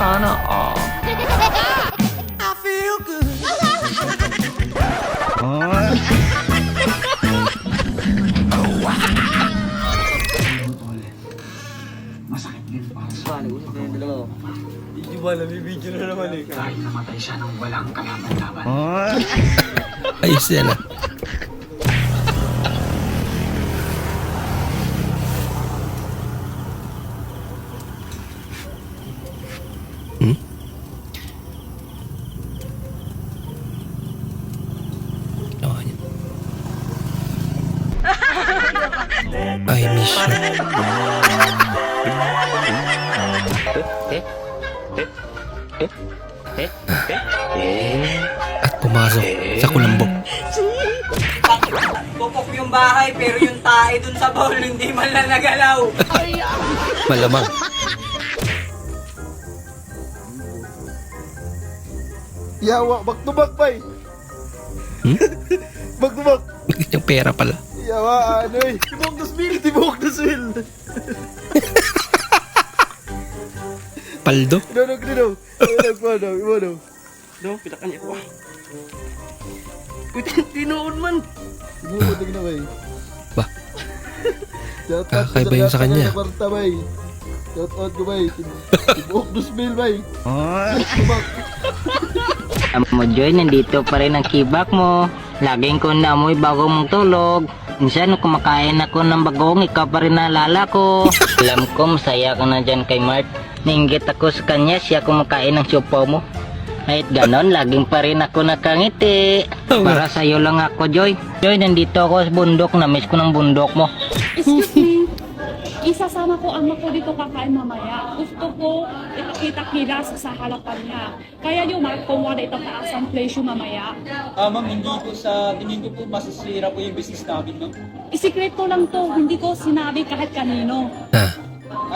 Sana all. I feel good. Masakit din para sa Hindi ba, nabibidyo na naman eh. dahil namatay siya nang walang kalaban-laban. Ayos yan ah. Hmm? Oh, yan. I miss you. At pumasok sa kulambok. Pupok yung bahay pero yung tae dun sa bowl hindi man lang nagalaw. Malamang. Yawa, back to back, bay. Hmm? Back to back. Yung pera pala. Yawa, ano eh. Tibok na spill, tibok na spill. Paldo. Kino. Ano. No, pitakan niya ko. Uy, tinoon man. Tibok na, bay. Ba? Kakaiba yun sa kanya. Kwarta, bay. Shout out ko, bay. Tibok na spill, bay. Back to back. Mo Joy, nandito pa rin ang kibak mo. Laging ko naamoy bago mong tulog. Minsan kumakain ako ng bagong, ikaw pa rin naalala ko. Alam ko masaya ka na dyan kay Mart. Ninggit ako sa kanya, siya kumakain ng supo mo. Kahit ganon, laging pa rin ako nakangiti. Para sa'yo lang ako, Joy. Joy, nandito ako sa bundok. Namiss ko ng bundok mo. Excuse me. Isasama ko ama ko dito kakain mamaya. Gusto ko ipakita sa harapan niya. Kaya yung Mark, kung wala itong taasang place yung mamaya. Ma'am, hindi ko sa tingin ko po masisira po yung business namin, ma'am. Isikret ko lang to. Hindi ko sinabi kahit kanino. Ah,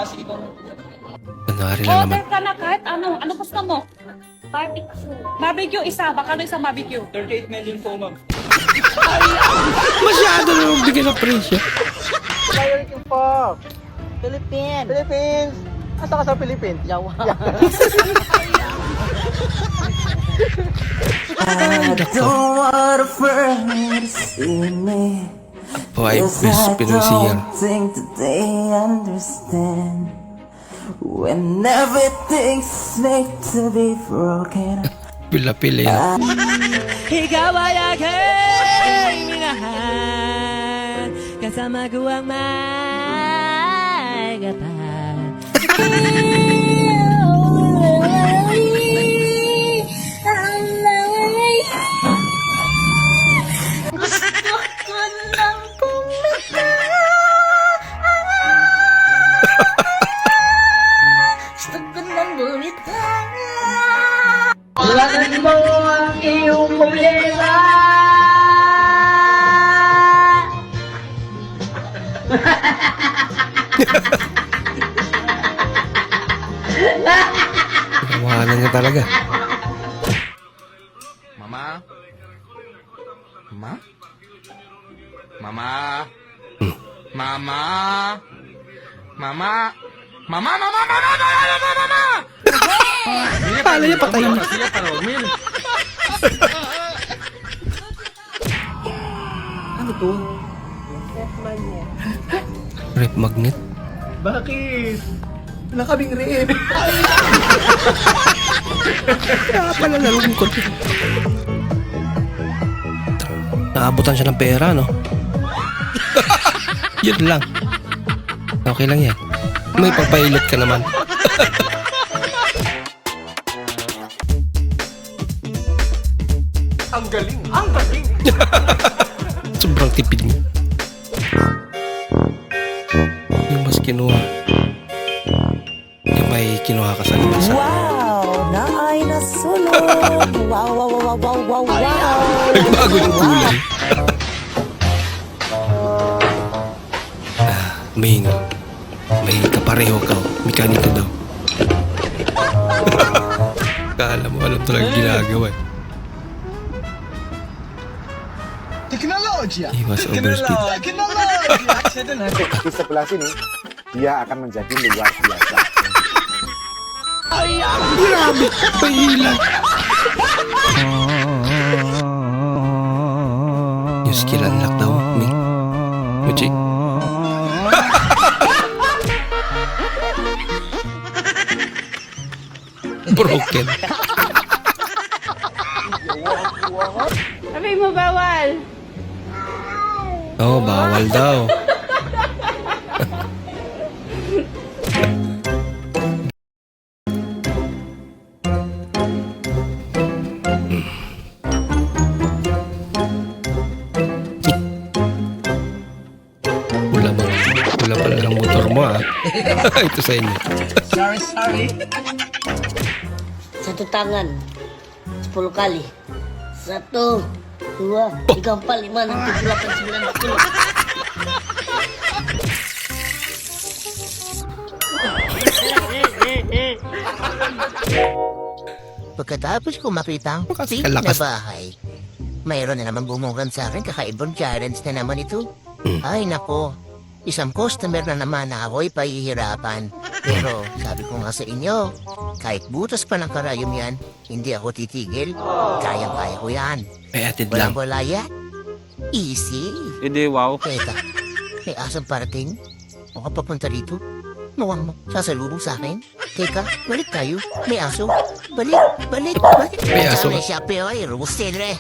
Sige po. kunwari lang naman. Order ka na kahit ano. Ano gusto mo? Barbecue. Barbecue isa. Baka ano isang barbecue? 38 million po, ma'am. Masyado na magbigay ng presyo. Philippines. Asa ka sa Philippines? Yawa. Don't want a friend to see me. Boy, Yes, best I pinunsiyan. don't think that they understand. When everything's made to be broken. Pila-pila yun. Ikaw ay aking minahal. Kasama ko ang magapal. Iwanan mo ang iyong problema. Kawahanan niya talaga. Mama? Mama? Mama? Mama? Mama? Mama? Mama? Kala niya patay na. Siya para umil. Ano to? Rep magnet. Bakit? Wala kaming rep. Kaya pala nalungkot. Naabutan siya ng pera, no? Yun lang. Okay lang yan. May pagpailot ka naman. Ang galing. Ang galing. Sobrang tipid mo. Yung mas kinuha. Yung may kinuha ka sa labas. Wow! Na ay nasulog! Wow! Nagbago yung kulay. May kapareho ka. Mekaniko daw. Kala mo alam talaga ginagawa eh. Teknologi. Iwas overspeed. Sa kelas ini, dia akan menjadi luar biasa. Grabe, pahilang. Yung skill unlock daw, Ming. Muchi. Broken. Sabi mo bawal. Oh, bawal daw. Wala pala ng motor mo, ah. Ito sa inyo. Satu tangan, 10 kali. 1, 2, 3, 4, 5, 6, 7, 8, 9, 10. Pagkatapos ko makita ang Kasi pink na kalakas. bahay, mayroon na naman bumugan sa akin kakaibang challenge na naman ito. Ay nako, isang customer na naman na ako'y pahihirapan. Pero sabi ko nga sa inyo, kahit butas pa ng karayom yan, hindi ako titigil. Kayang-kaya ko yan. May atid lang. Walang-wala yan. Easy. Hindi, wow. Teka, may asang parating? Mukhang papunta rito. Mukhang sasalubong sa akin. Teka, balik tayo. May aso. Balik. May aso May ka? siya pero ay rusin re.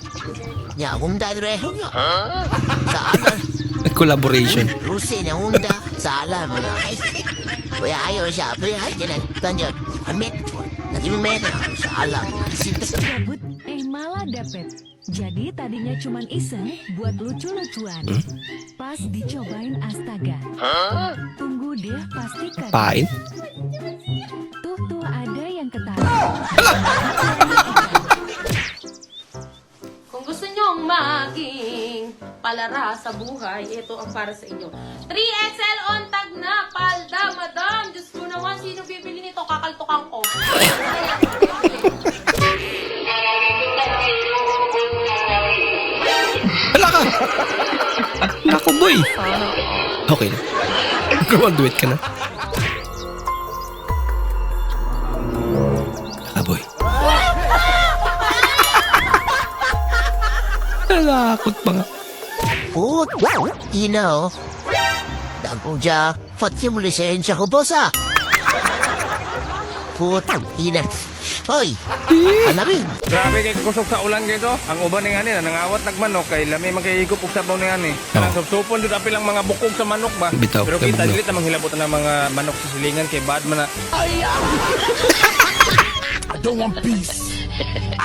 Nya akong dadre. Sa alam. Collaboration. Rusin ang unda. Sa alam. Kaya ayaw siya pero ay tinan. Tanjot. Amit. Naging mena. Sa alam. Gabut, malah dapet. Jadi tadinya cuman iseng buat lucu-lucuan. Pas dicobain astaga. Tunggu deh pasti kaget. Pain? Tuh ada yang ketawa. Kung gusto nyong maging palara sa buhay, ito ang para sa inyo. 3XL on tag na, palda, madam. Diyos ko naman, sino bibili nito? Kakaltukan ko. Hala ka! Nako, boy! Okay na. Graduate ka na. Hala, boy. Nalakot pa nga. Put. Ino. Dagong dya. Pati mo lisensya ko, bossa. Put. Ina. Hoy. Alamin. Grabe kay kusog sa ulan dito. Ang uban ni ani nangawat nagmanok kay lami magkahigop og sabaw ni ani. Kanang supsupon jud apilang mga bukog sa manok ba. Bitaw, Pero kita tabog na. dili ta manghilabot na mga manok sa silingan kay bad man na.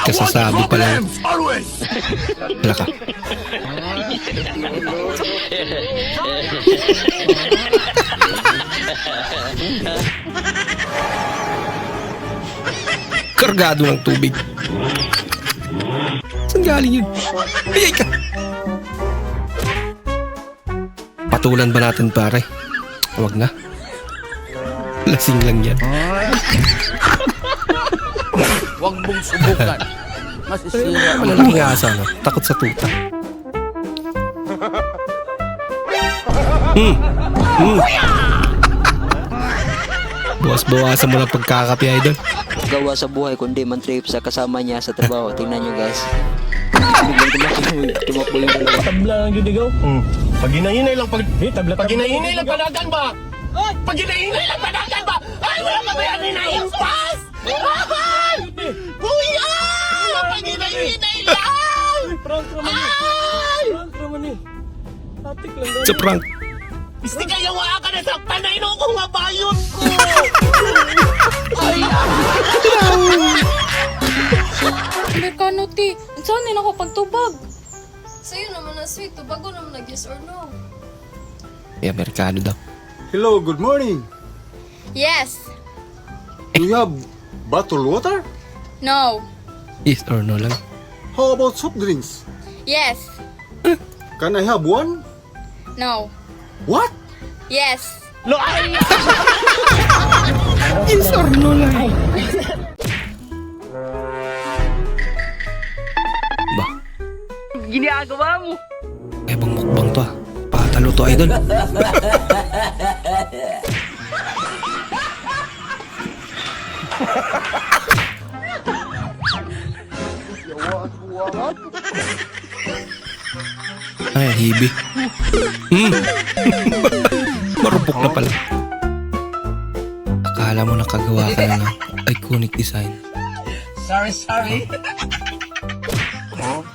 Kasasabi pa lang. Hala ka. Kargado ng tubig. Saan galing yun? Ayay ka! Patulan ba natin, pare? Huwag na. Lasing lang yan. Huwag mong subukan. Masisira. Malalaking asa, no? Takot sa tuta. Buwas-bawasan mo lang pagkakapi, idol. Gawa sa buhay kundi man trip sa kasama niya sa trabaho. Tingnan nyo guys. Tumakbo yung dalawa. Tabla lang yun ikaw. Pag hinahinay lang, pag hinahinay lang panagan ba? Pag hinahinay lang panagan ba? Ay, wala ka ba yan hinahinpas? Ay! Kuya! Pag hinahinay lang! Prank naman eh. Prank naman eh. Atik lang daw. Sa prank. Isti kayo wala ka na sa panay no kung mabayot ko! Amerikano ti. Saan din ako pagtubag? Sa'yo naman na sweet. Bago naman nag-yes or no. Eh, Amerikano daw. Hello, good morning. Yes. Do you have bottled water? No. Yes or no lang. How about soft drinks? Yes. Can I have one? No. What? Yes. Yes or no lang. Ba? Ginagawa mo. Ebang mukbang to, ah. Patalo to, idol. Ay, hibi. Marupok na pala. Akala mo nakagawa ka na ng iconic design. Sorry.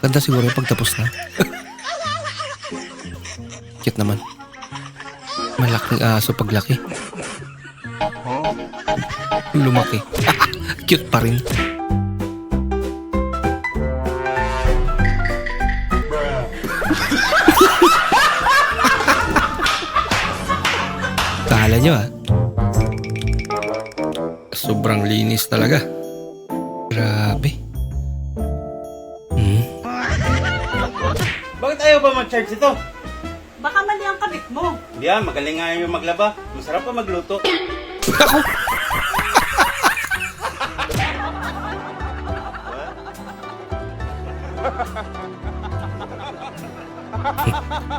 Ganda siguro yung pagtapos na. Cute naman. Malaking aso paglaki. Lumaki. Cute pa rin. Kala nyo sobrang linis talaga. Grabe. Bakit ayaw ba mag-charge ito? Baka mali ang kabit mo. Hindi magaling nga yung maglaba. Masarap pa magluto. Ako.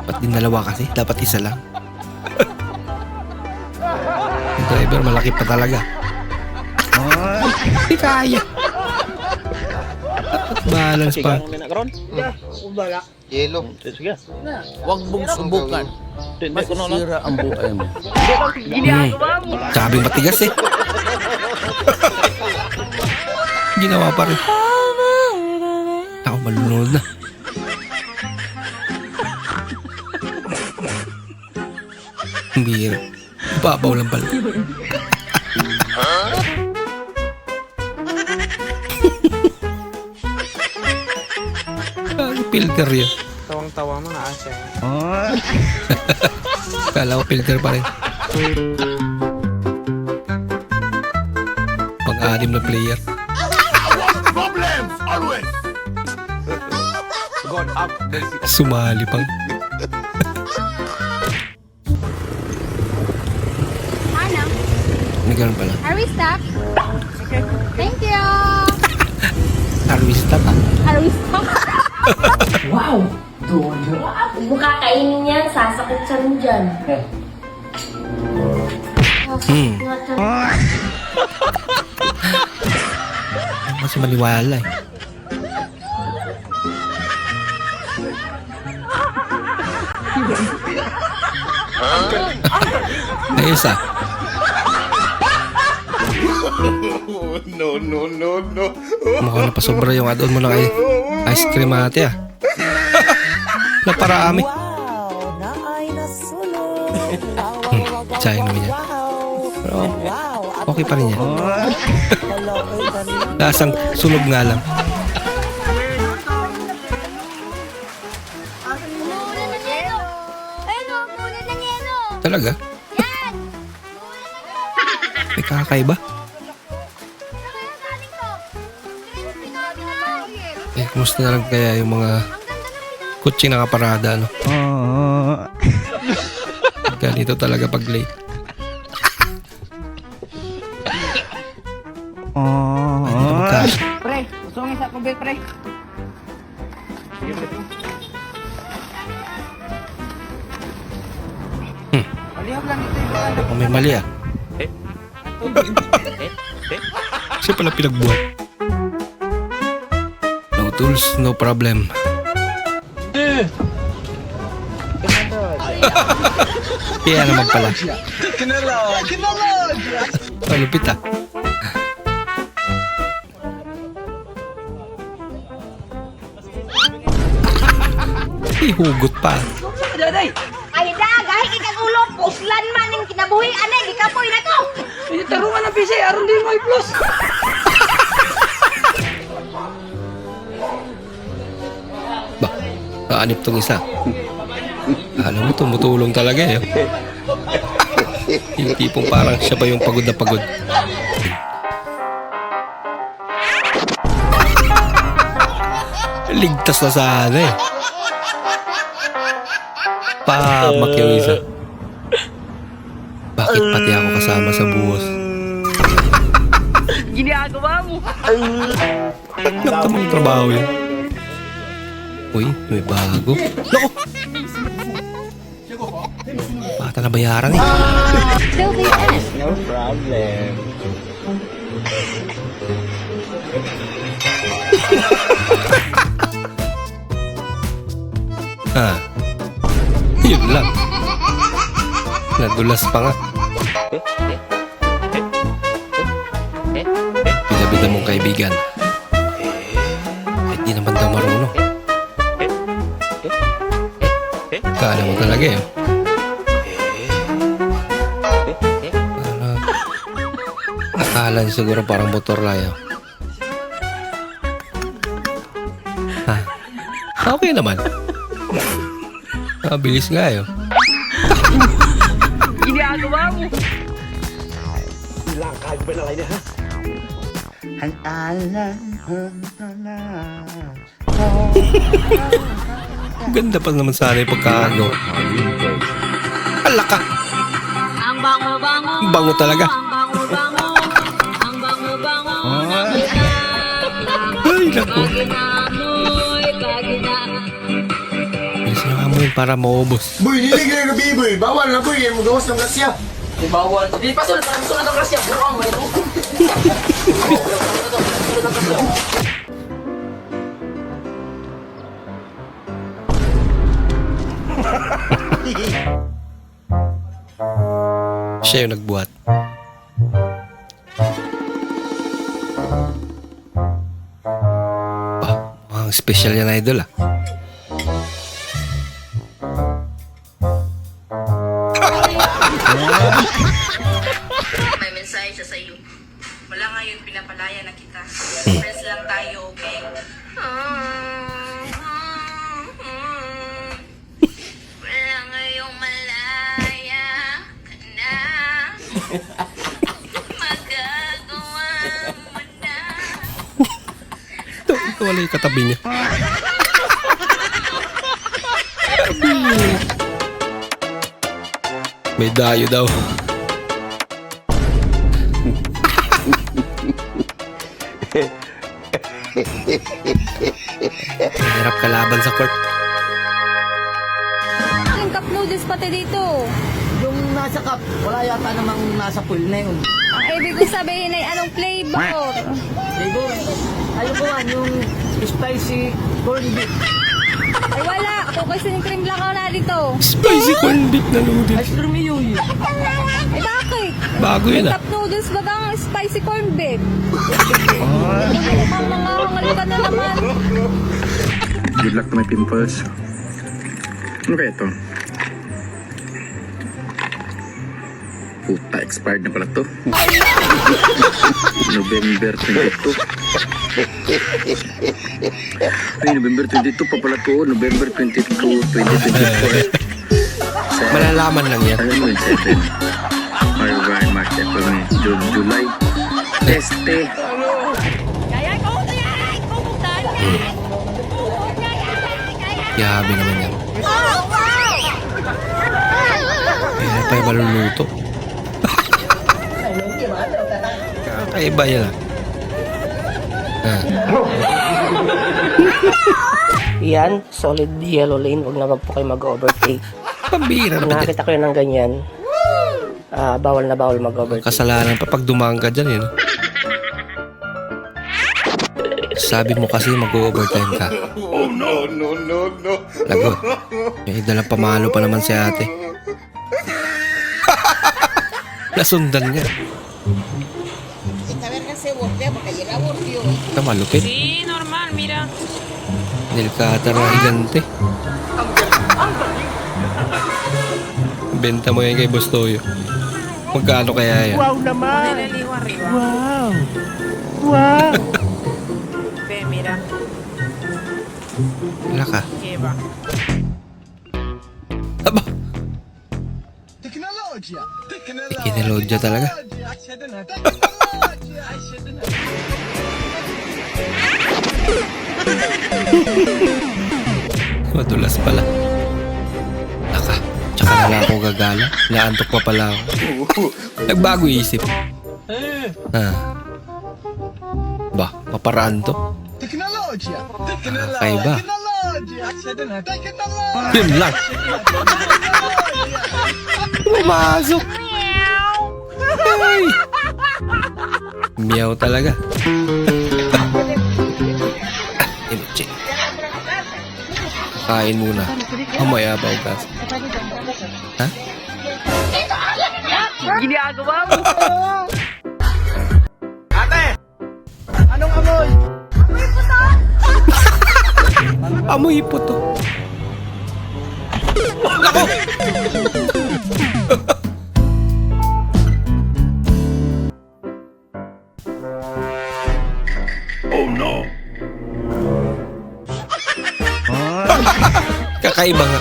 Ba't din dalawa kasi? Dapat isa lang. Yung driver malaki pa talaga. Hindi kaya. Dapat balance pa. Yelo. Huwag mong subukan. Masisira ang buhay mo. Sabing matigas eh. Ginawa pa rin. Ako malunod na. Ang bihira. Babaw lang pala. Ang filter yun. Tawang-tawa mo na asa. Kala ko filter pa rin. Pang-anim na player. Problems always. God up. Sumali pang. May ganun pala. Are we stuck? Thank you! Are we stuck? Are we stuck? Wow! Dodo. Huwag mo kakainin yan. Sasakit sa rin dyan. Kasi maliwala eh. Ayos ah. No. Mukhang napasobra yung add-on mo na kay ice cream ate ah. Naparami. Sayang naman yan. Pero okay pa rin yan. Lasang sunog nga lang. Talaga? May kakaiba? Eh, kumusta na lang kaya yung mga kutsing nakaparada, no? Ganito talaga pag late. Ay, hindi na magkasya. Pre, usungin sa kubit, pre. Malihog lang ito yung ano. Oh, may mali ah. Siya pala pinagbuhat. No tools, no problem. Kaya naman pala. Malupit ah. Ihugot pa. Ay dagay ikang ulo puslan man ning kinabuhi anay gikapoy na to. Tarungan ng PC, aron din mo i-plus. Ba, kaanip tong isa. Alam mo, tumutulong talaga eh. Yung tipong parang siya pa yung pagod na pagod. Ligtas na sana eh. Pamak yung isa. Bakit pati ako kasama sa buhos? Ginagawa mo. Nagtamang trabaho yun. Uy, may bago. Loko! Bata na bayaran eh. Till the end. No problem. Nadulas pa nga. Bida-bida mong kaibigan. Di naman daw marunong. Kala mo talaga eh. Akala niya siguro parang motor layo. Ha? Okay naman. Bilis nga yun. Ginagawa mo. Langkay ba na kayo ha? Ang alam Ganda pa naman sana yung pagkakago. Alaka! Ang bango-bango. Bango talaga. Ay, naku. Bilis na amoy para maubos. Boy, niligay na biboy. Bawal na boy. Magawas ng grasya. Bawal. Di pa sunod ang grasya. Siya yung nagbuhat. Mukhang special yan, idol ah. May mensahe siya sa'yo. Wala nga yun, pinapalaya na kita. Friends lang tayo, okay? Wala ngayong malaya ka na. Magagawa mo na. Ito wala yung katabi niya. May dayo daw. Hirap kalaban sa court. Yung cup noodles pati dito. Yung nasa cup, wala yata namang nasa pool na yun. Ang ibig ko sabihin ay anong flavor? Flavor, ayun ko nga, yung spicy corned beef. Ay wala, cookies and cream lang ako na dito. Spicy corned beef na noodles. Ice cream yun. Ay bakit? Bago yun ah. Cup noodles ba ang spicy corned beef? Ang mga ka na naman. Good luck to my pimples. Ano kaya ito? Puta, expired na pala to. November 22. Ay, November 22 pa pala to. November 22, 2024. Malalaman lang yan. Alam mo yung 7. February, March, April, May, June, July. Este. Yabi naman yan. Kaya pa yung maluluto. Kakaiba yan ah. Yan, solid yellow lane. Huwag naman po kayo mag-overtake. Pambira naman. Nakakita ko yun ng ganyan. Bawal na bawal mag-overtake. Kasalanan pa pag dumaan ka dyan eh. No? Sabi mo kasi mag-overtime ka. Oh no, no, no, no. Lagot. May dalang pamalo pa naman si ate. Nasundan niya. Ito malupit. Sí, normal, mira. Nilkata na higante. Benta mo yan kay Bostoyo. Magkano kaya yan? Wow naman! Wow! Wow! Ve, mira. Wala ka. ¿Qué va? Aba! Teknolojya! Ikinelodya talaga. Madulas pala. Naka, tsaka na lang ako gagala. Naantok pa pala ako. Nagbago isip. Ba, maparaan to? Teknolojya! Kakaiba. Yun lang. Pumasok. Ay. Meow talaga. Inuchi. Kain muna. Mamaya ba ugas? Ha? ginagawa mo? Ate! Anong amoy? Amoy puto. Nako! Oh no! Kakaiba nga.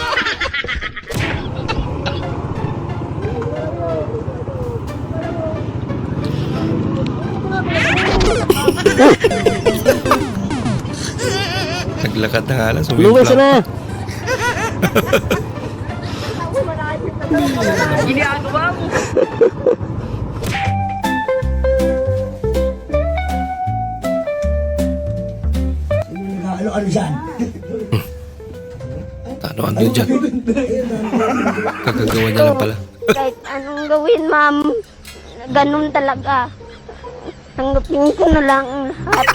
Naglakad na nga lang. Luwas Sumimpla. na! Ginagawa mo! Ano dyan? Ano dyan? Kagagawa niya lang pala. Kahit anong gawin, ma'am, ganun talaga. Tanggapin ko na lang ang lahat.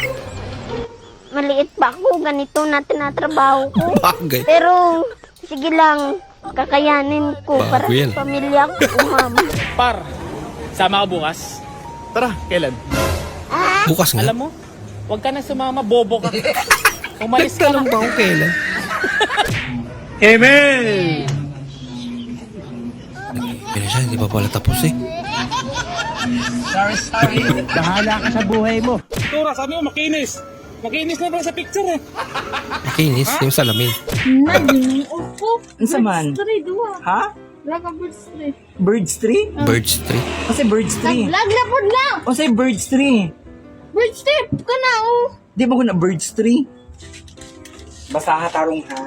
Maliit pa ako, ganito na tinatrabaho ko. Bagay. Pero, sige lang, kakayanin ko para Bago yan. sa pamilya ko, ma'am. Par, sama ka bukas. Tara, kailan? Bukas nga. Alam mo, huwag ka na sumama, bobo ka. Umalis ka Nagtanong ba kung kailan? Amen! Pero siya, hindi pa pala tapos eh. Sorry. Bahala ka sa buhay mo. Tura, sabi mo, makinis. Makinis na pala sa picture eh. Makinis, yung salamin. Naging upo. Ang saman? Birds tree, dua. Ha? Laga birds tree. Birds tree? Birds tree. Kasi birds tree. Lag na po na. O say birds tree. Birds tree, ka na oh. Di ba ko na birds tree? Basta hatarong ha.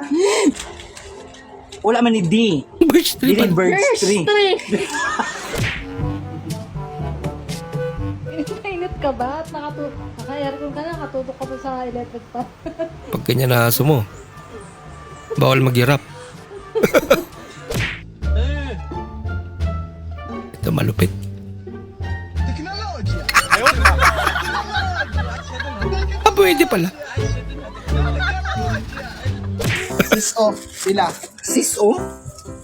Wala man ni D. Birds tree Di rin pa. birds tree. Ingat ka ba? At naka-aircon ka na, nakatutok ka pa sa electric fan. Pag ganyan na aso mo, bawal maghirap. Ito malupit. Pwede pala. Sis-o sila. Sis-o?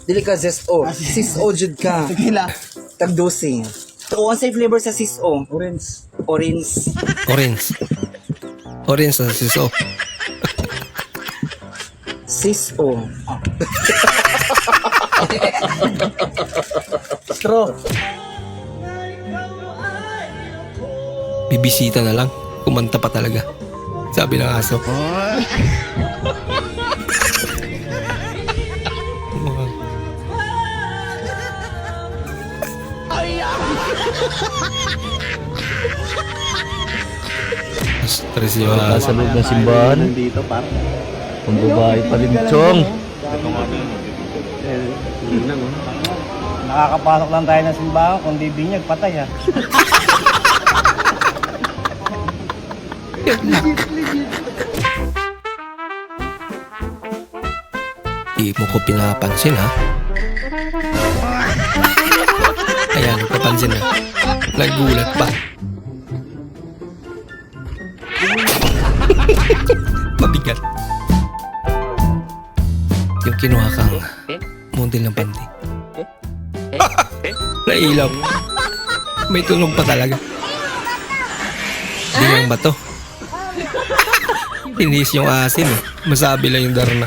Dili ka sis-o. Sis-o jud ka. Sila. Tag-12. So, ang say flavor sa sis-o? Orange. Orange. Orange. Orange sa siso. Sis-o. Straw. Bibisita na lang. Kumanta pa talaga. Sabi ng aso. Stress yung aso. Nasa loob ng simbahan. Nandito, par. Ang babae pa rin, Chong. Nakakapasok lang tayo ng simbahan, kung di binyag, patay ha. Di mo ko pinapansin ha. Ayan, nagpapansin na. Nagulat pa. Mabigat. Yung kinuha kang model ng panty. Nailaw. May tulong pa talaga. Di lang ba to? Tinis yung asin eh. Masabi lang yung darna.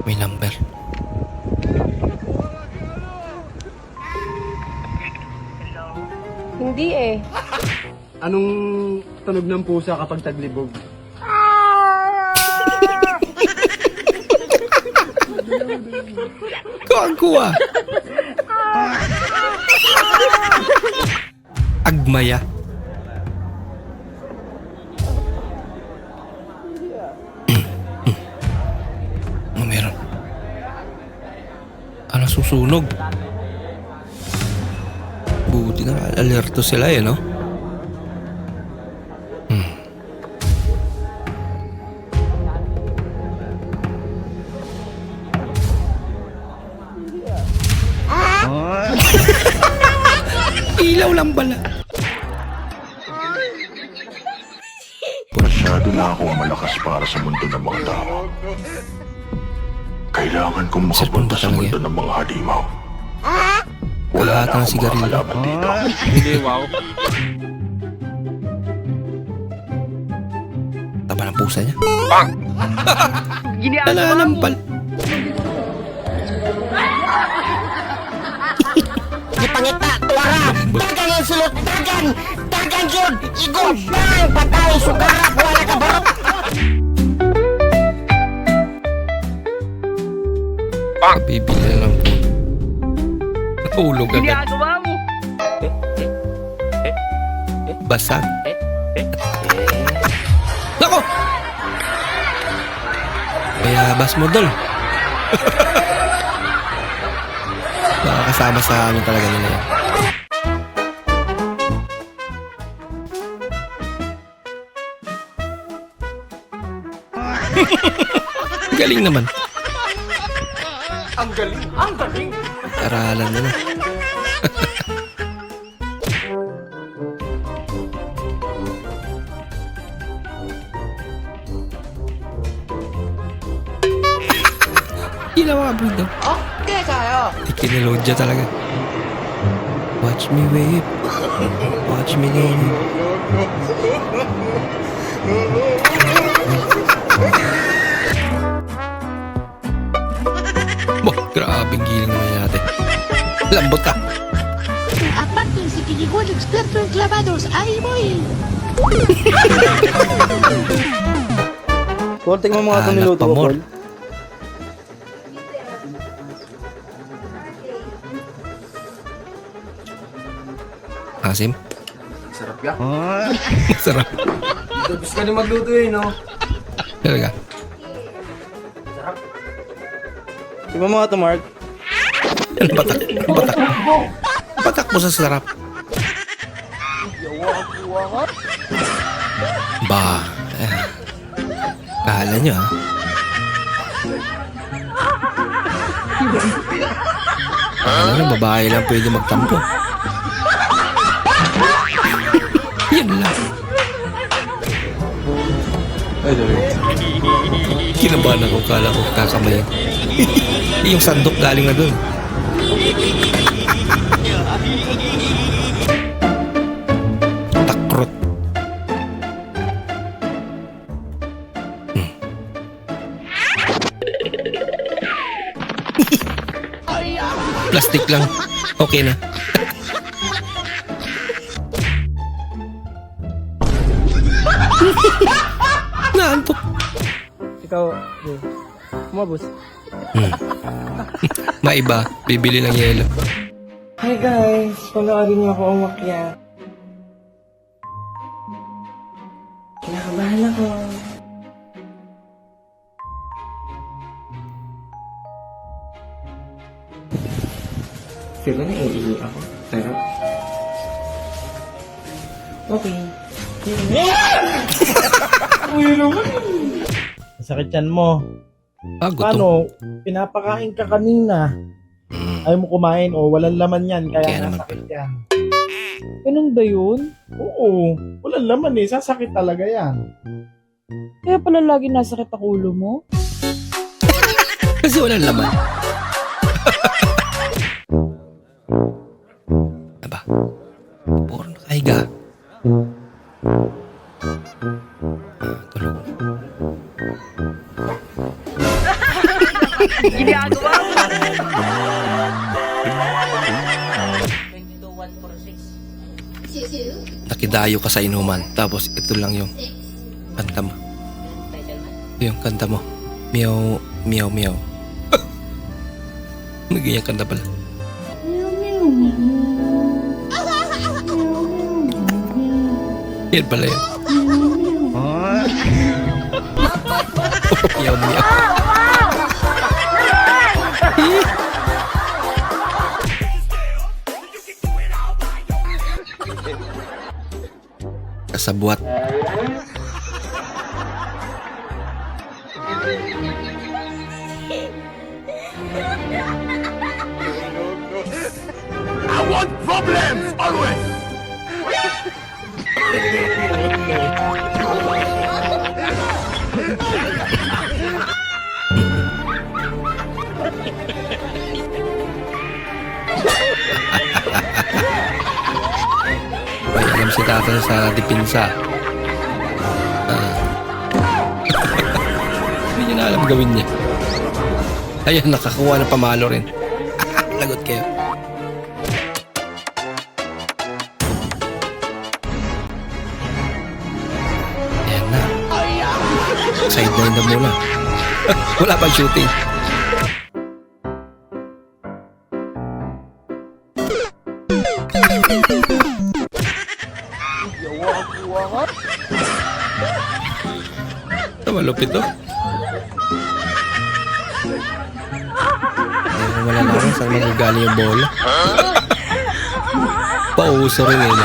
May number. Hindi eh. Anong tunog ng pusa kapag taglibog? Kuha. Agmaya. Ano meron? Ano susunog? Buti na alerto sila eh, no? Ilaw lang pala. Masyado na akong malakas para sa mundo ng mga tao. Kailangan kong makapunta sa mundo ng mga halimaw. Wala na akong mga kalaban dito. Hindi, wow. Tama ng pusa niya. Bang! Nananampal. Ipangita, tuwara! Dagan yung sulot! Dagan! Dagan yun! Igod! Bang! Patay! Sugarap! Wala ka ba? Bibili na lang po. Natulog agad. Ginagawa mo. Basag. Nako! Bayabas mo dol. Baka kasama sa amin talaga nila yan. Galing naman. Ang galing! Ang galing! Aralan mo na. Ginawa mo daw. Okay kayo! Ikinilodya talaga. Watch me whip. Watch me go. Boh, grabing giling naman natin. Lambot ka. Aparte, si Pinigol, experto en clavados. ¡Ay, boy! Paul, tingnan mo mga ito niluto ko, Paul. Asim? Sarap ya? Sarap. Gusto ka din magluto eh, no? Talaga. Tingnan mo nga ito, Mark. Batak. Batak. Batak mo sa sarap. Ba. Kala nyo, ha? Kala nyo, babae lang pwede magtampo. Yan lang. Kinabahan ako, kala ko kakamayin. Yung sandok galing na doon. Takrot. Plastic lang. Okay na. Naantok. Ikaw, umabos. Maiba, bibili ng yelo. Hi guys, panoorin niyo ako umakyat. Kinakabahan ako. Feel ko na iihi ako. Pero, okay. Uy naman. Masakit yan mo. Gutom. Paano? Pinapakain ka kanina. Ayaw mo kumain o walang laman yan kaya nasakit yan. Ganun ba yun? Oo. Walang laman eh. Sasakit talaga yan. Kaya pala lagi nasakit ang ulo mo? Kasi walang laman. Aba? Puro nakahiga. Tulog. Ginagawa mo. Nakidayo ka sa inuman. Tapos ito lang yung kanta mo. Yung kanta mo. Meow, meow, meow. Nagiging kanta pala. Yan pala yun. Meow, meow. Kasabwat. I want problems always! nagtatanong sa dipinsa. Hindi niya na alam gawin niya. Ayun, nakakuha ng pamalo rin. Lagot kayo. Ayan na. Sideline na muna. Wala pang shooting. Malupit to. Wala na rin saan magagaling yung bola. Pauso rin yun.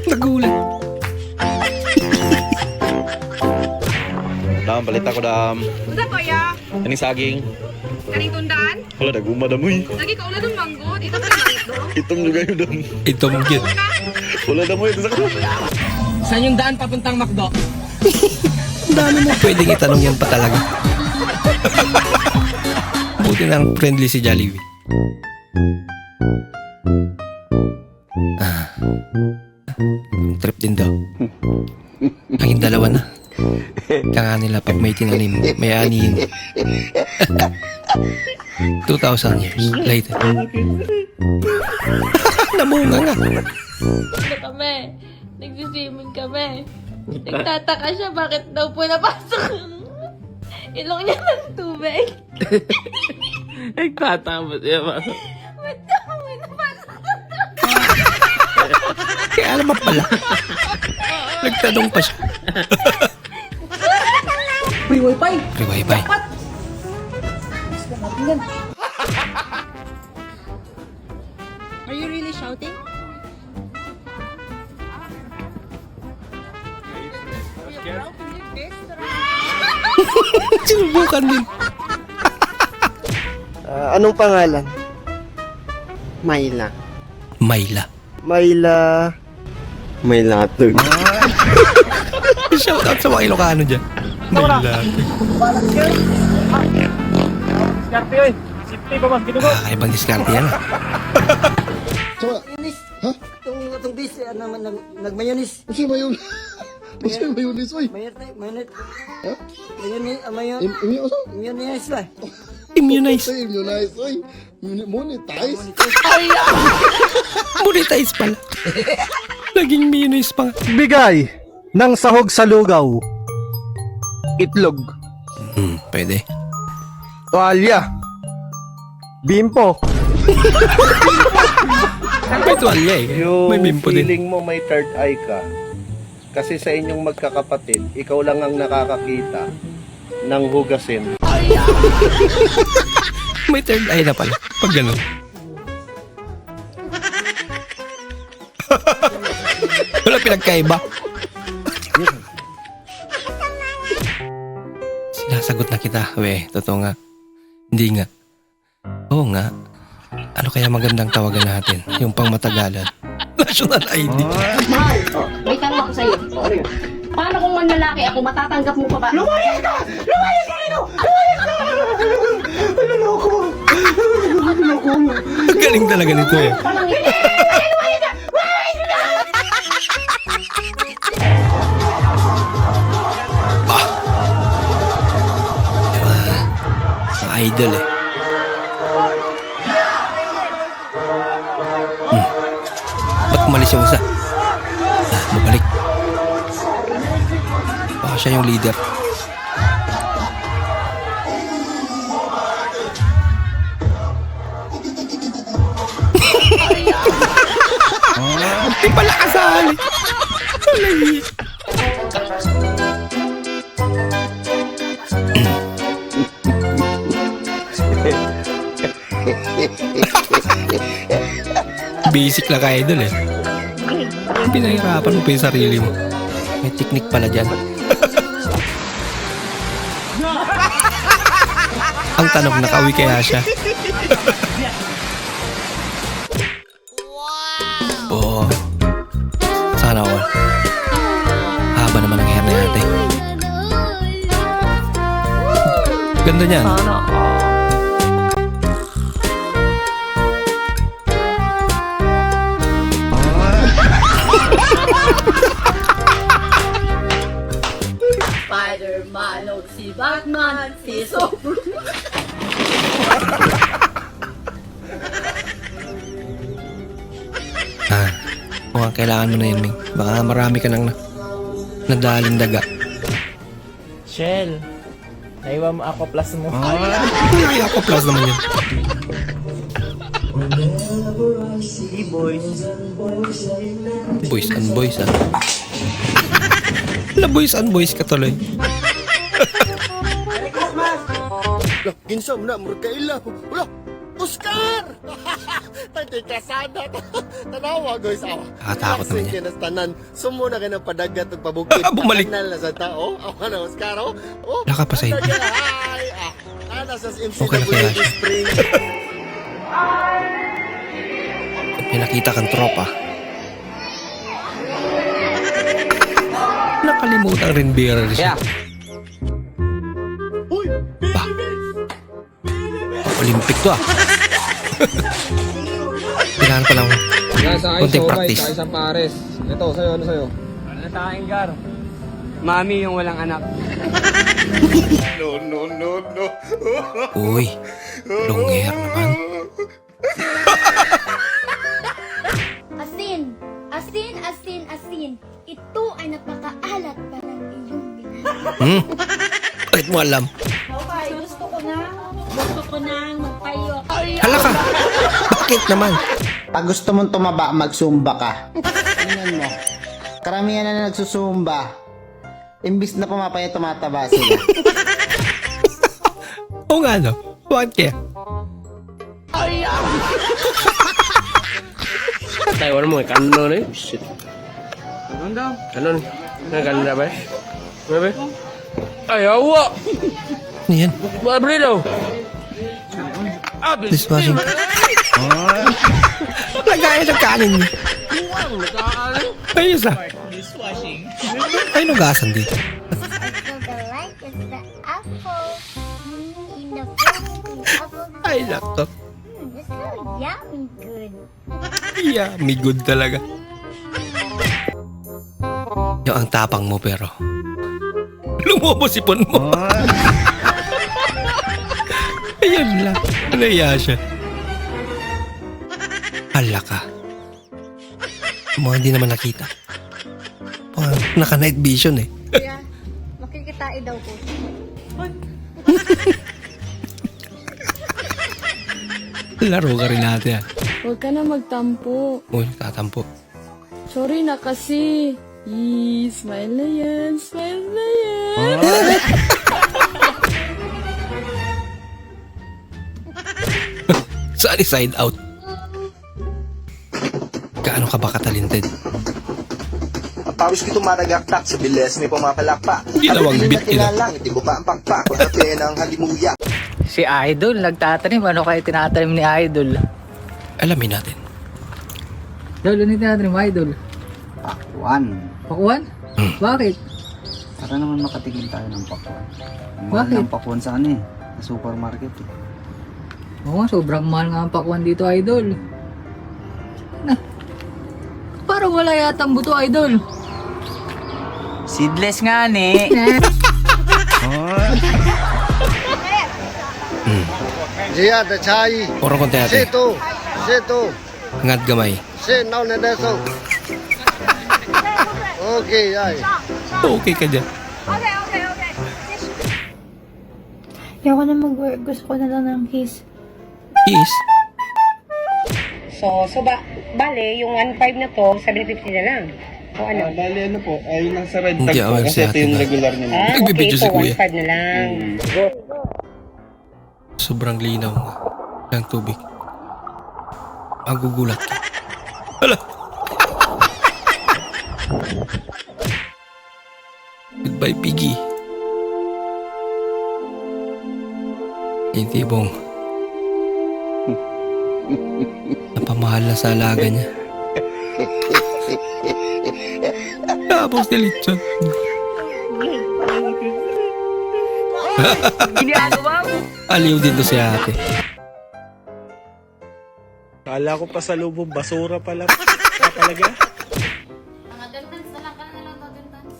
Nagulat. Dam, balita ko dam. Unsa ko ya? Kaning saging. Kaning tundan? Wala daguma dam uy. Lagi ka ulan ng manggod. Ito pa manggod. Itom juga yun dam. Itom yun. Wala dam uy. Saan yung daan papuntang McDo? Dami mo pwedeng itanong yan pa talaga. Buti na ang friendly si Jollibee. Trip din daw. Naging dalawa na. Kaya nila pag may tinanim, may anihin. 2,000 years later. Namunga nga. Kami. Nagsiswimming kami. Nagtataka siya bakit daw po napasok yung ilong niya ng tubig. Nagtatama siya ba? Ba't daw may napasok ng tubig? Kaya alam mo pala. Nagtanong pa siya. Free wifi. Free wifi. Are you really shouting? Sinubukan din. Anong pangalan? Mayla. Mayla. Mayla. Maylatog. Shout out sa mga Ilocano dyan. Mayla. Diskarte yun. Simple pa mas ginugo. Ibang diskarte yan. Mayonis. Ha? Itong bis, nag-mayonis. Kasi mayonis. Kasi mayonis, oy. Mayonis. Ha? Mayonis. Mayonis ba? Immunize. Immunize, oy. Monetize. Monetize pala. Naging mayonnaise pa. Bigay ng sahog sa lugaw. Itlog. Pwede. Tuwalya. Bimpo. May tuwalya eh. May bimpo din. Feeling mo may third eye ka. Kasi sa inyong magkakapatid, ikaw lang ang nakakakita ng hugasin. May third eye na pala. Pag gano'n. Wala pinagkaiba. Sinasagot na kita. We, totoo nga. Hindi nga. Oo nga. Ano kaya magandang tawagan natin? Yung pangmatagalan. National ID. Mahal, may tanong ako sa'yo. Paano kung manlalaki ako, matatanggap mo pa ba? Lumayas ka! Lumayas ka rito! Lumayas ka! Naloko! Naloko! Galing talaga nito eh. Lumayas ka! Ang idol eh. Ba't umalis yung isa? Bumalik. Baka siya yung leader. Di pala kasali. Basic lang ka idol eh. Pinahirapan mo pa yung sarili mo. May teknik pala dyan. Ang tanong, nakauwi kaya siya? Oo. Sana all. Ganda niyan. Sana Spider-Man o si Batman, si Superman. Mukhang kailangan mo na yun, Ming. Baka marami ka nang nadaling daga. Shell, naiwan mo ako plus mo. Ay, ako plus naman yun. Boys and boys, ah. Wala, boys and boys ka tuloy. Lah, kinsam na, murkaila. Wala, Oscar! Tantay kasada. Tanawa, guys. Nakatakot naman yan. Kinastanan. Sumo na ka ng padagat at pabukid. Bumalik. Kanal na sa tao. Ako na, Oscar. Oh, Wala ka pa sa inyo. Hi! Ana sa MCW Okay na kaya siya. Spring. May nakita kang tropa. Nakalimutan rin bearer siya. Ba? Olympic to ah. Kailangan pa lang konting practice. Sa isang pares. Ito, sa'yo, ano sa'yo? Ano tayong gar? Mami yung walang anak. No. Uy, long hair naman. Asin. Ito ay napakaalat parang iyong binasa. Bakit mo alam? Okay, gusto ko na magpayo. Hala ka! Bakit naman? Pag gusto mong tumaba, magsumba ka. Tingnan mo. Karamihan na nagsusumba. Imbis na pumapaya, tumataba sila. Oo nga no. Bakit kaya? Taiwan mo, kanon eh. Shit. Kanon. Ganda ba? Ba? Ay, awa! Ano yan? Mabri daw. Dishwashing. Lagay ng kanin niya. Ayos ah. Ay, nugasan din. Ay, laptop. Yummy good talaga. Yung ang tapang mo pero lumubos sipon mo. Ayun lang. Naya siya. Hala ka. Mga hindi naman nakita. Naka-night vision eh. Kuya, makikitain daw ko. Laro ka rin natin ah. Huwag ka na magtampo. Uy, tatampo. Sorry na kasi. Smile na yan. Smile na yan. Saan side out? Gaano ka ba katalented? Pawis kitong maragaktak sa bilis may pumapalakpak. Ginawang beat nila. Iti ko pa ang pakpak. Kunati ng halimuya. Si Idol, nagtatanim. Ano kayo tinatanim ni Idol? Alamin natin. Idol, ano tinatanim mo, Idol? Pakwan. Pakuan? Bakit? Para naman makatigil tayo ng pakwan. Ang mahal Bakit? ng pakwan sa ano eh. Sa supermarket eh. Oo, sobrang mahal nga ang pakuan dito, Idol. Parang wala yatang buto, Idol. Seedless nga ni. Jia, the chai. Oro konti natin. Seto. Ngad gamay. Se, now na deso. Okay, ay. Okay ka dyan. Okay. Ayoko na mag-work. Gusto ko na lang ng kiss. Kiss? So bale, yung 1.5 na to, 750 na lang. O ano? Bali ano po, ay nasa red Hindi tag ako po kasi ito nagsasabi yung na. regular niya. Nagbibidyo okay, si Kuya. 1.5 na lang. Sobrang linaw ng tubig. Magugulat ka. Hala! Goodbye, Piggy. Yung tibong napamahal na sa alaga niya. Tapos nilitsyon. Ginagawa mo. Aliw dito si ate. Kala ko pa sa lubong basura pala. Talaga? Mga dantans na lang ka na lang dantans.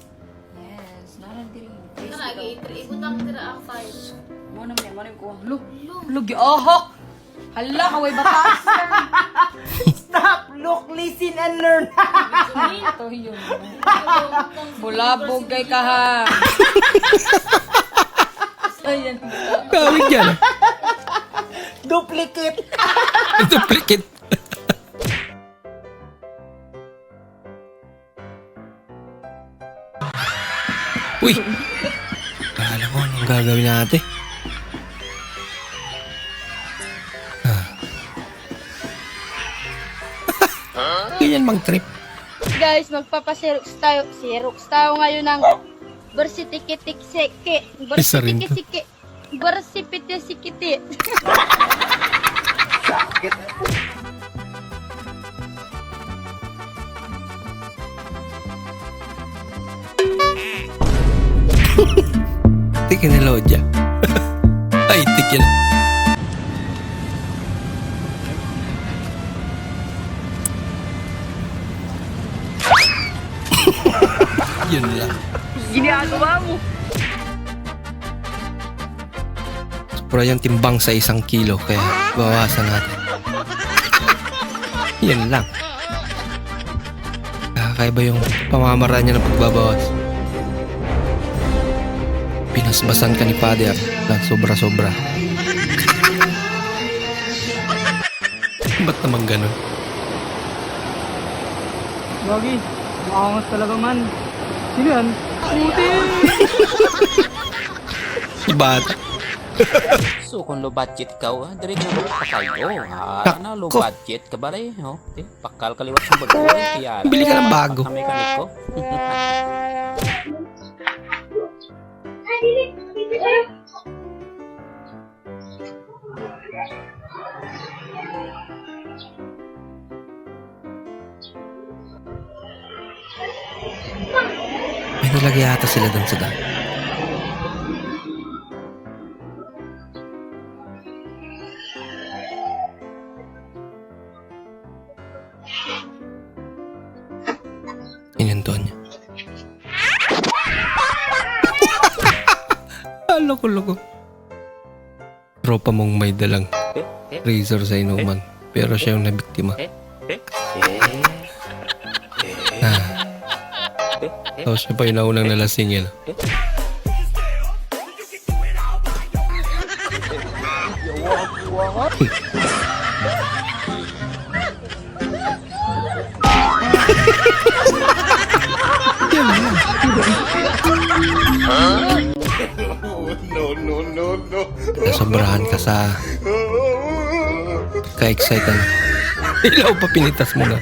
Yes, naran diri. Ito na, ibutang tira ang file. Mo naman ko. Look, ahok. Hala, kaway batas. Stop, look, listen, and learn. Ito yun. Bulabog kay ka ha. Ayan. Kawig yan. Duplicate. Duplicate. Uy! Akala ko anong gagawin natin. Ganyan mag-trip. Guys, magpapasirox tayo. Sirox tayo ngayon ng bersitikitik-siki. Isa rin to. Bersitikitik-siki. Bersipiti-sikiti. Tikin na Lodya. Ay, tikin. Yun lang. Ginagawa mo. Pero yung timbang sa 1 kilo, kaya bawasan natin. Yan lang. Kakaiba yung pamamaraan niya ng pagbabawas. Pinasbasan ka ni Father ng sobra-sobra. Ba't naman ganun? Gagi, maangas talaga man. Sino yan? Puti! Si Bata. So kung low budget ka, dari ka pa kayo. Ano low budget ka ba rin? Pakal kaliwat sa bago. Bili ka ng bago. Kami ko. May nilagay ata sila dun sa daan. Inintuan niya. Loko-loko. Tropa mong may dalang razor sa inuman, pero siya yung nabiktima. Tapos siya pa yung naunang nalasingin. No. Nasobrahan ka sa ka-excited. Ilaw pa pinitas mo na.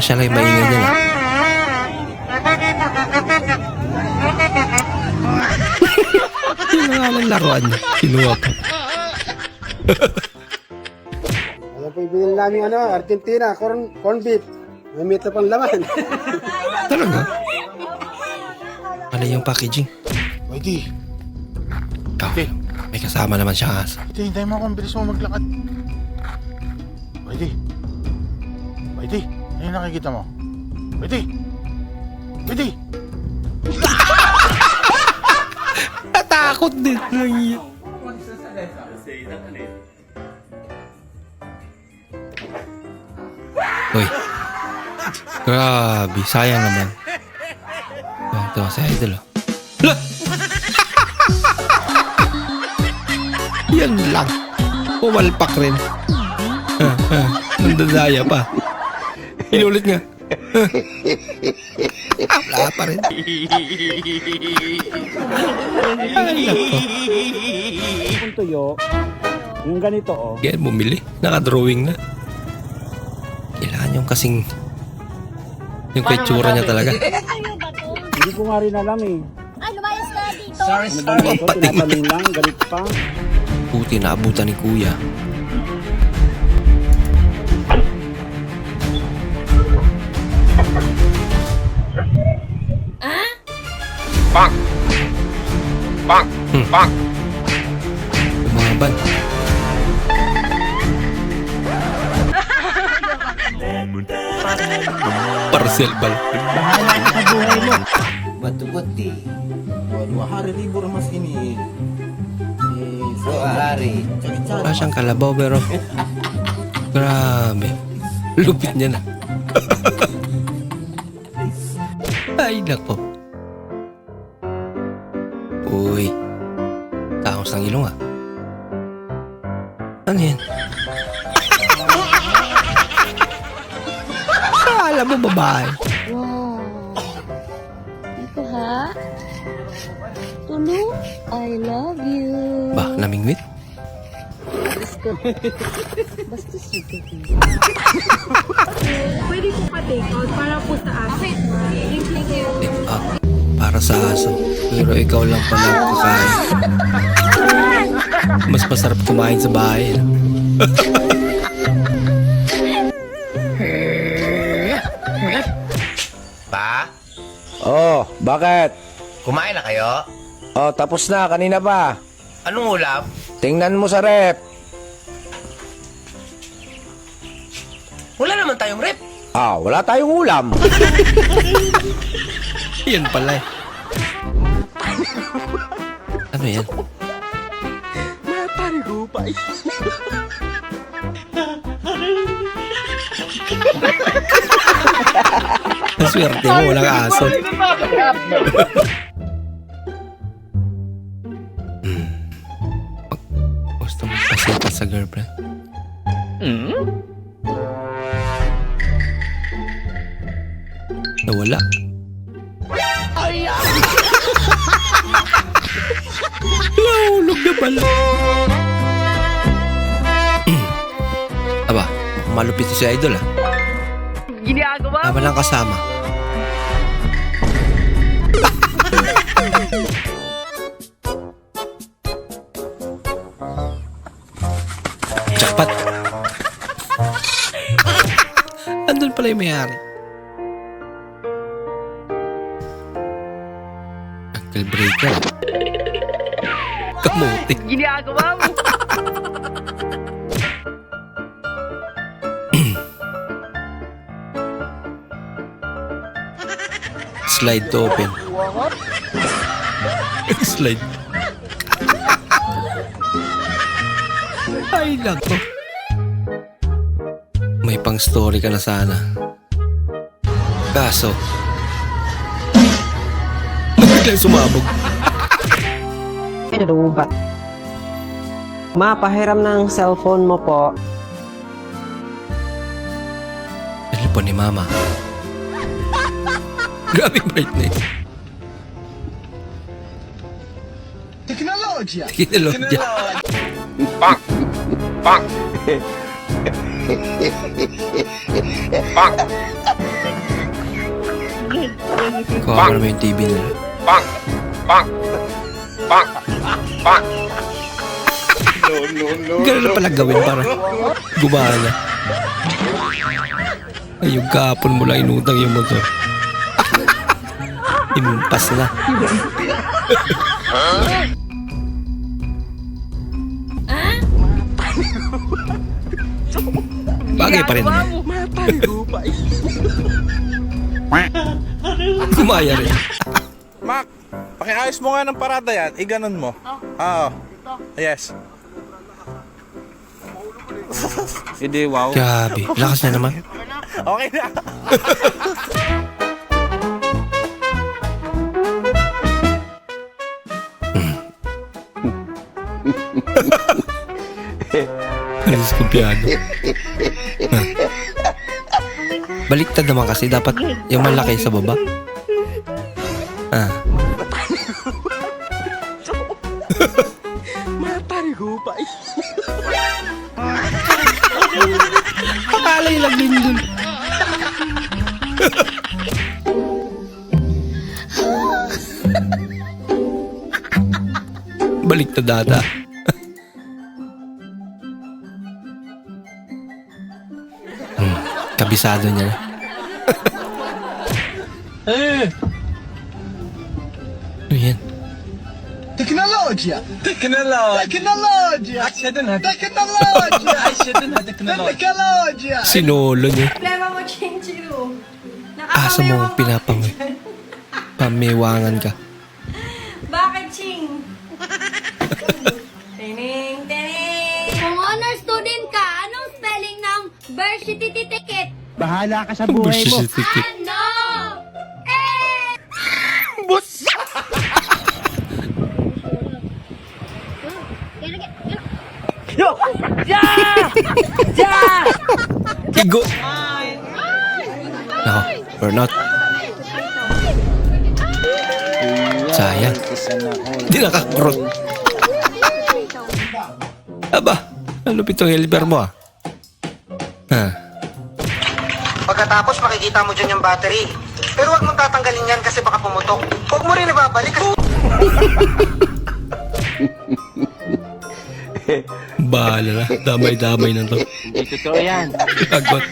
Siya lang yung maingay niya. Yung nga lang laruan niya. Kinuha pa. Alam po, ibigin namin Argentina, corn beef. May meat na pang laman. Talaga? Ano yung packaging? Whitey. Okay. May kasama naman siyang asa. Whitey, hintayin mo akong bilis mo maglakad. Whitey. Ano yung nakikita mo? Whitey. Natakot din. Uy. Grabe, sayang naman. Ito, sa idol. Yan lang. Pumalpak rin. Nandadaya pa. Inulit nga. Wala pa rin. Ay, nako. Kung tuyo, yung ganito Ganyan, bumili. Naka-drawing na. Kailangan yung kasing yung kaitsura niya talaga. Hindi ko nga rin alam eh. Ay, lumayas ka dito. Ano ba nito? Tinatanong lang, galit pa. Puti na abutan ni Kuya. Umaban. Parcel bal. Bahala ka sa buhay mo. Batu-bati. Dua hari libur mas ini. Dua hari. Wala siyang kalabaw pero grabe. Lupit niya na. Ay nako. Uy. Taong sang ilong ah. Ano yan? Alam mo babae. Wow. Ito ha? Tulu, I love you. Ba, namingwit? Basta sweet. Pwede ko pa-take out para po sa aso. Thank you. Para sa aso. Pero ikaw lang pala ang kakain. Mas masarap kumain sa bahay. Pa? Oh, bakit? Kumain na kayo? Oh, tapos na. Kanina pa. Anong ulam? Tingnan mo sa rep. Wala naman tayong rep. Ah, wala tayong ulam. Yan pala eh. Ano yan? Naparigupay. Naswerte mo, walang aso. Gusto mo pasita sa girlfriend? Nawala. Nahulog na pala. Aba, malupit si Idol ah. Ginagawa Tama lang kasama. Jackpot. Andun pala yung mayari. Uncle Breaker. Kamuti. Ginagawa mo. Slide to open. Slide. Ay, nako. May pang story ka na sana. Kaso, biglang sumabog. Rubat. Mapahiram ng cellphone mo po. Telepon ni Mama. Grabe brightness. Teknolojia. Teknolojia. Pang! Pang! Pang! Cover mo yung TV nila. Pang! Pang! Pang! Pang! Ganun na pala gawin para gumana. Ay, yung kahapon mo lang inutang yung motor. Impas na. Bagay pa rin naman. Gumaya rin. Mac, pakiayos mo nga ng parada yan. Iganon mo. Oo. Yes. Hindi, wow. Grabe, lakas na naman. Okay na. Alis kumpiado. Baliktad naman kasi dapat yung malaki sa baba. Ah. Maparigupay. Akala yung naglindol. Baliktad data. Kabisado niya na. تكنولوجيا تكنولوجيا تكنولوجيا Sinolo niya. Problema mo, Chinchiro. Asa mo pamiwangan ka. Bakit, Ching? Tining, tining. Kung honor student ka, anong spelling ng birth certificate? Bahala ka sa buhay mo. Ano? Yo! Ja! Ja! Igo! Nako, burnout. Sayang. Hindi nakakurot. Aba, ang lupit tong helper mo ah. Pagkatapos makikita mo dyan yung battery. Pero huwag mong tatanggalin yan kasi baka pumutok. Huwag mo rin ibabalik. Bahala na. Damay-damay na to. Hindi totoo yan. Agot.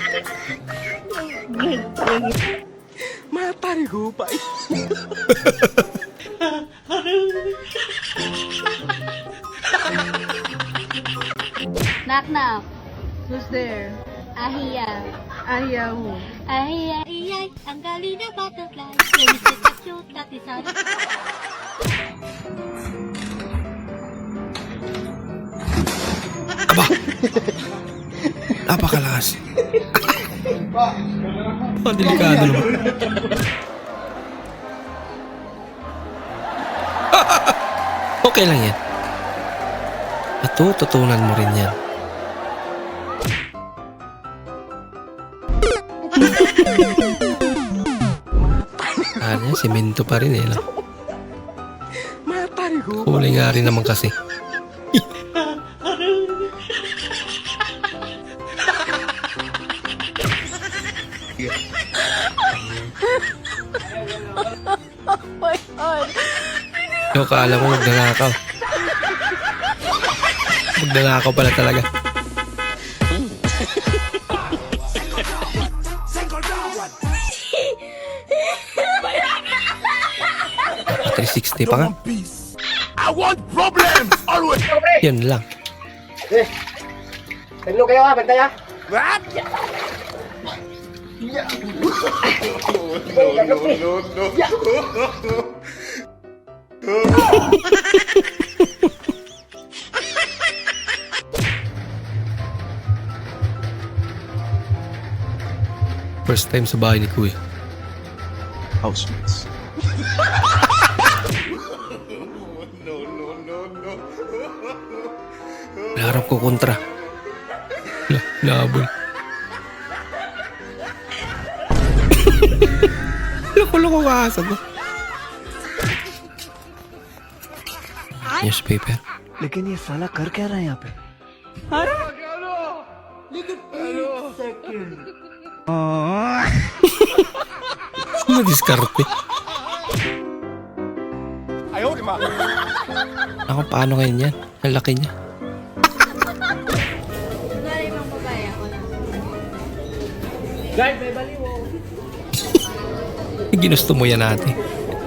Matarigupay. Knock knock. Who's there? Ahiya. Ahiya who? Ahiya, iyay, ang galing na butterfly. Yung sa cute, dati sa... Aba! Napakalakas. Delikado naman. Okay lang yan. Tututunan mo rin yan. Ano, semento pa rin eh. No? Kulay nga rin naman kasi. Oh my God. Yung kala mo magnanakaw. Magnanakaw pala talaga. $360 pa nga. I want problems always. Yan lang. Tagno kayo ha, bantay ha. What? First time sa bahay ni Kuya. Housemates. Naharap ko kontra. Nabol. Loko-loko ka asa to. Newspaper. लेकिन ये साला कर क्या रहा है यहाँ पे? Madiskarte. Ayaw, di ma. Ako, paano ngayon yan? Ang laki niya. Guard, may baliwo. Ginusto mo yan ate.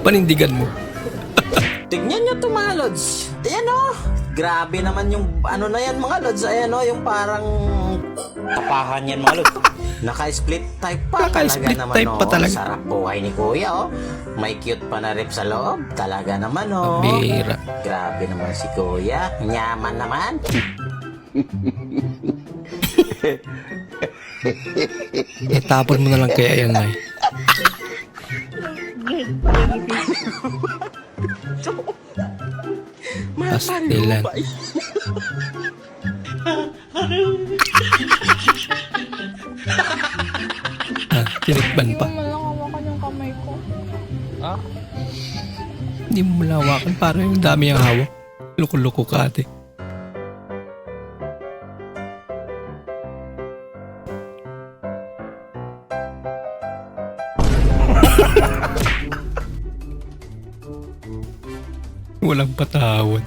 Panindigan mo. Tignan nyo to mga lods. Ayan o. Grabe naman yung ano na yan mga lods. Ayan o, yung parang tapahan yan mga lods. Naka-split type pa. Naka-split talaga naman, type pa talaga. Sarap buhay ni Kuya o. May cute pa na rip sa loob. Talaga naman o. Bira. Grabe naman si Kuya. Nyaman naman. Tapon mo na lang kaya yan ay. Pastilan. Tinikban pa. Malawakan yung kamay ko. Hindi mo malawakan. Parang yung dami ang hawak. Loko-loko ka ate. Walang patawad.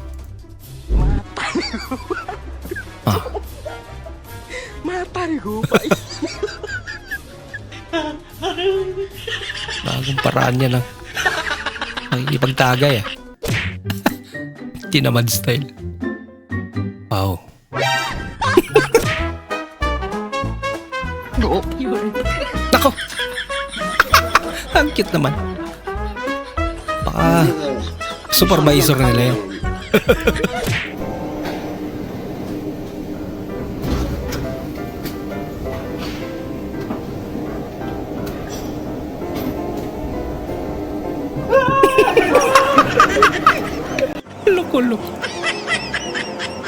Matarigupay. Bagong paraan niya ng makikipagtagay ah. Tinamad style. Wow. Nako! Ang cute naman. Baka supervisor nila yun. Loko-loko.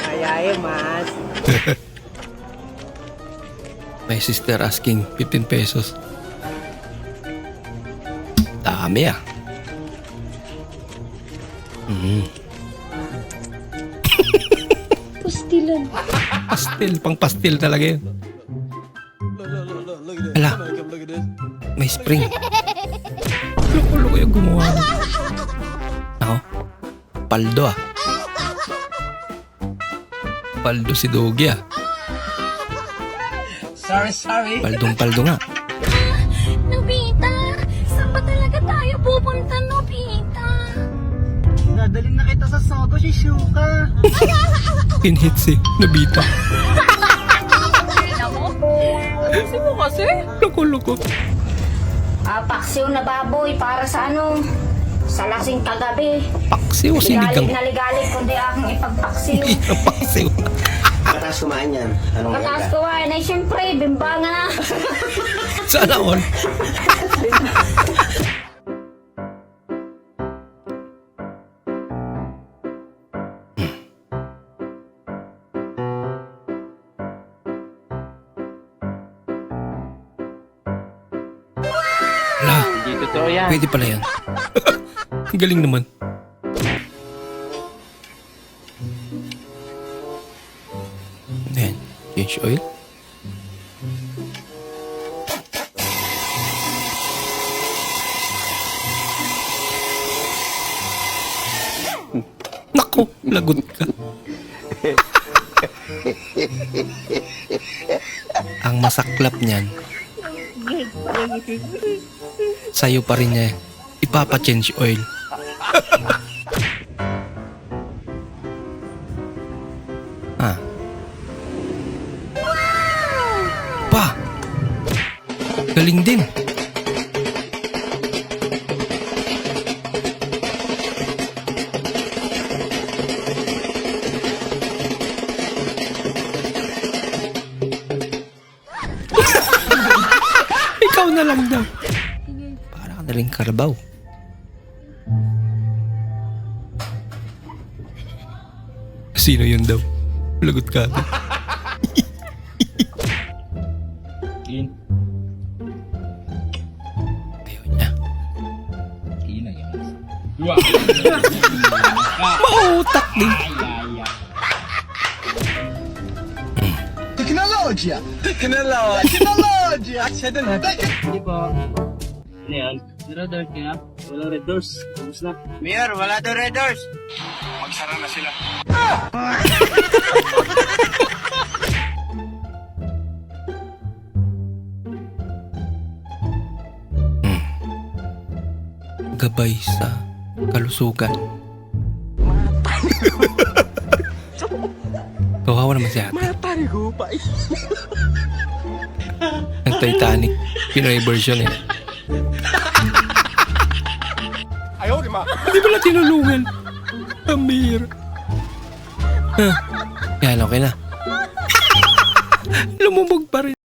Ayaye, mas. My sister asking 15 pesos. Dami ah. Pastilan. Pastil, pang pastil talaga yun. Ala, may spring. Loko-loko yung gumawa. Ako, paldo ah. Paldo si Dogi ah. Sorry. Paldong-paldo nga. Nobita, saan ba talaga tayo pupunta, Nobita? Dadalhin na kita sa Sogo, Shizuka. Pinhit si Nobita. Kasi mo kasi? Loko-loko. Paksiw na baboy para sa ano? Sa lasing kagabi. Paksiw, sinigang. Naligalig kundi aking ipagpaksiw. Paksiw. Mataas kumain yan. Anong Mataas kumain ay siyempre, bimbangan na. Sana all. Ala, Hindi totoo yan. pwede pala yan. Ang galing naman. Ayan, change oil. Nako, lagot ka. Ang masaklap niyan, sa'yo pa rin niya ipapa-change oil. Ah. Pa! Galing din. Ikaw na lang daw. Para ka na rin Karabaw. Sino yun daw? Lagot ka. Ayaw niya. Mautak din. Teknolojya! Teknolojya! Siya din ha? Hindi po. Ano yan? Red doors kaya? Walang red doors. Tapos na. Mayor, wala daw red doors. Magsara na sila. Gabay sa kalusugan. Kawawa naman si ate. Matari ko pa eh. Ang Titanic. Pinoy version eh. Ayaw, di ma. Hindi pala tinulungan. Amir. Yan, okay na. Lumubog pa rin.